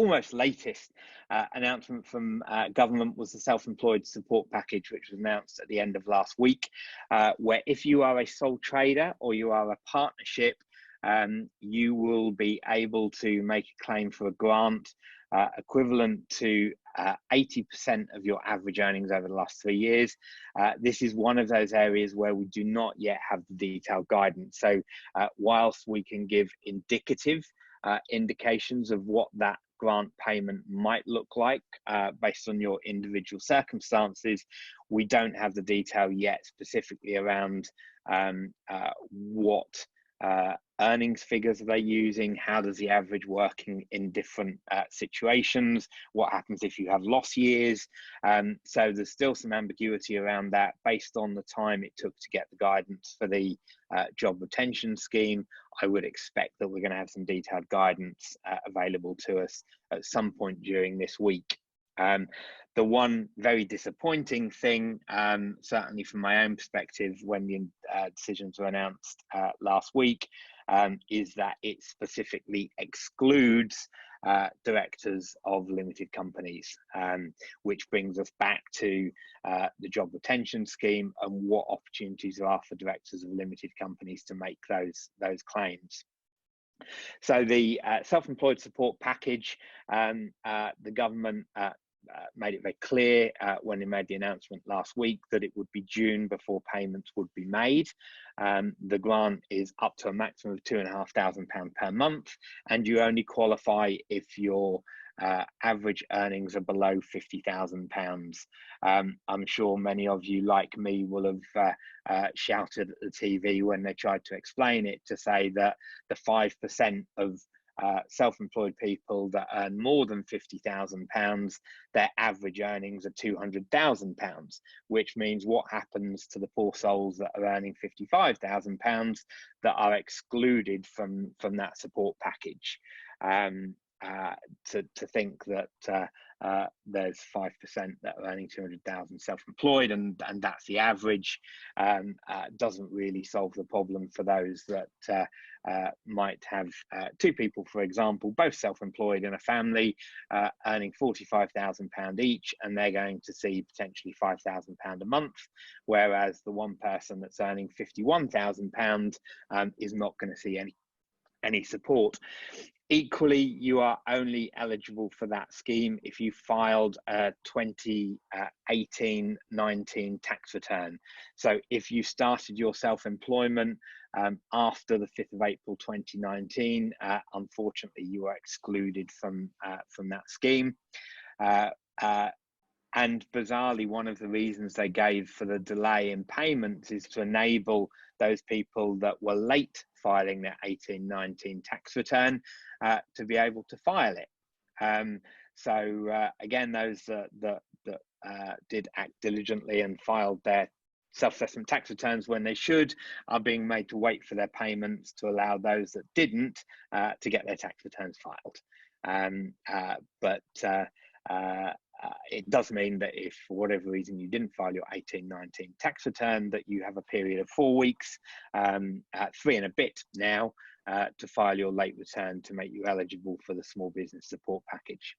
almost latest announcement from government was the self-employed support package, which was announced at the end of last week, where if you are a sole trader or you are a partnership, you will be able to make a claim for a grant equivalent to 80% of your average earnings over the last 3 years. This is one of those areas where we do not yet have the detailed guidance. So whilst we can give indicative indications of what that grant payment might look like based on your individual circumstances, we don't have the detail yet specifically around what earnings figures are they using, how does the average work in different situations, what happens if you have loss years. So there's still some ambiguity around that based on the time it took to get the guidance for the job retention scheme. I would expect that we're going to have some detailed guidance available to us at some point during this week. The one very disappointing thing, certainly from my own perspective, when the decisions were announced last week, is that it specifically excludes directors of limited companies, which brings us back to the job retention scheme and what opportunities there are for directors of limited companies to make those claims. So the self-employed support package, the government made it very clear when they made the announcement last week that it would be June before payments would be made. The grant is up to a maximum of £2,500 per month, and you only qualify if your average earnings are below £50,000. I'm sure many of you, like me, will have shouted at the TV when they tried to explain it, to say that the 5% of self-employed people that earn more than £50,000, their average earnings are £200,000, which means what happens to the poor souls that are earning £55,000 that are excluded from that support package. To think that there's 5% that are earning 200,000 self-employed and that's the average doesn't really solve the problem for those that might have two people, for example, both self-employed in a family, earning £45,000 each, and they're going to see potentially £5,000 a month, whereas the one person that's earning £51,000 is not going to see any support. Equally, you are only eligible for that scheme if you filed a 2018-19 tax return. So if you started your self-employment after the 5th of April 2019, unfortunately, you are excluded from that scheme. And bizarrely, one of the reasons they gave for the delay in payments is to enable those people that were late filing their 18-19 tax return to be able to file it. So again, those that did act diligently and filed their self-assessment tax returns when they should are being made to wait for their payments to allow those that didn't to get their tax returns filed. But it does mean that if for whatever reason you didn't file your 18-19 tax return, that you have a period of 4 weeks, 3 and a bit now, to file your late return to make you eligible for the small business support package.